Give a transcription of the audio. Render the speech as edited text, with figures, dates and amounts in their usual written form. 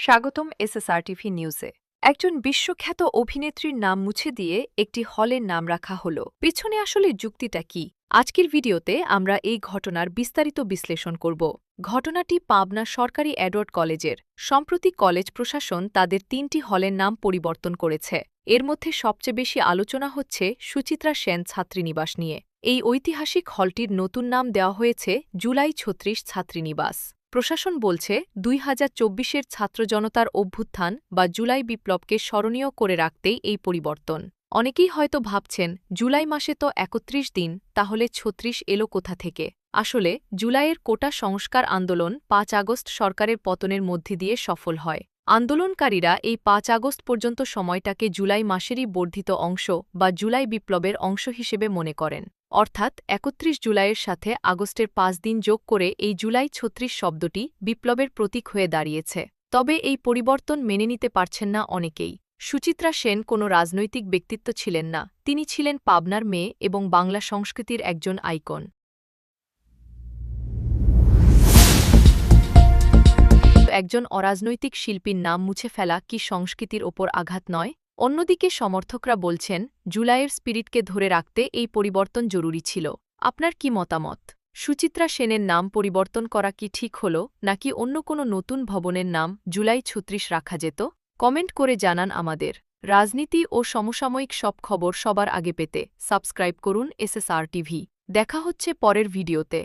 স্বাগতম SSR TV নিউজে। একজন বিশ্বখ্যাত অভিনেত্রীর নাম মুছে দিয়ে একটি হলের নাম রাখা হল। পিছনে আসলে যুক্তিটা কি? আজকের ভিডিওতে আমরা এই ঘটনার বিস্তারিত বিশ্লেষণ করব। ঘটনাটি পাবনা সরকারি এডওয়ার্ড কলেজের। সম্প্রতি কলেজ প্রশাসন তাদের ৩টি হলের নাম পরিবর্তন করেছে। এর মধ্যে সবচেয়ে বেশি আলোচনা হচ্ছে সুচিত্রা সেন ছাত্রীনিবাস নিয়ে। এই ঐতিহাসিক হলটির নতুন নাম দেওয়া হয়েছে জুলাই ৩৬ ছাত্রীনিবাস। প্রশাসন বলছে ২০২৪-এর ছাত্র জনতার অভ্যুত্থান বা জুলাই বিপ্লবকে স্মরণীয় করে রাখতেই এই পরিবর্তন। অনেকেই হয়তো ভাবছেন জুলাই মাসে তো ৩১ দিন, তাহলে ৩৬ এলো কোথা থেকে? আসলে জুলাইয়ের কোটা সংস্কার আন্দোলন ৫ আগস্ট সরকারের পতনের মধ্যে দিয়ে সফল হয়। আন্দোলনকারীরা এই ৫ আগস্ট পর্যন্ত সময়টাকে জুলাই মাসেরই বর্ধিত অংশ বা জুলাই বিপ্লবের অংশ হিসেবে মনে করেন। অর্থাৎ ৩১ জুলাইয়ের সাথে আগস্টের ৫ দিন যোগ করে এই জুলাই ৩৬ শব্দটি বিপ্লবের প্রতীক হয়ে দাঁড়িয়েছে। তবে এই পরিবর্তন মেনে নিতে পারছেন না অনেকেই। সুচিত্রা সেন কোনো রাজনৈতিক ব্যক্তিত্ব ছিলেন না, তিনি ছিলেন পাবনার মেয়ে এবং বাংলা সংস্কৃতির একজন আইকন। একজন অরাজনৈতিক শিল্পীর নাম মুছে ফেলা কি সংস্কৃতির ওপর আঘাত নয়? অন্যদিকে সমর্থকরা বলছেন জুলাইয়ের স্পিরিটকে ধরে রাখতে এই পরিবর্তন জরুরি ছিল। আপনার কি মতামত? সুচিত্রা সেনের নাম পরিবর্তন করা কি ঠিক হল, নাকি অন্য কোনো নতুন ভবনের নাম জুলাই ৩৬ রাখা যেত? কমেন্ট করে জানান আমাদের। রাজনীতি ও সমসাময়িক সব খবর সবার আগে পেতে সাবস্ক্রাইব করুন এসএসআর টিভি। দেখা হচ্ছে পরের ভিডিওতে।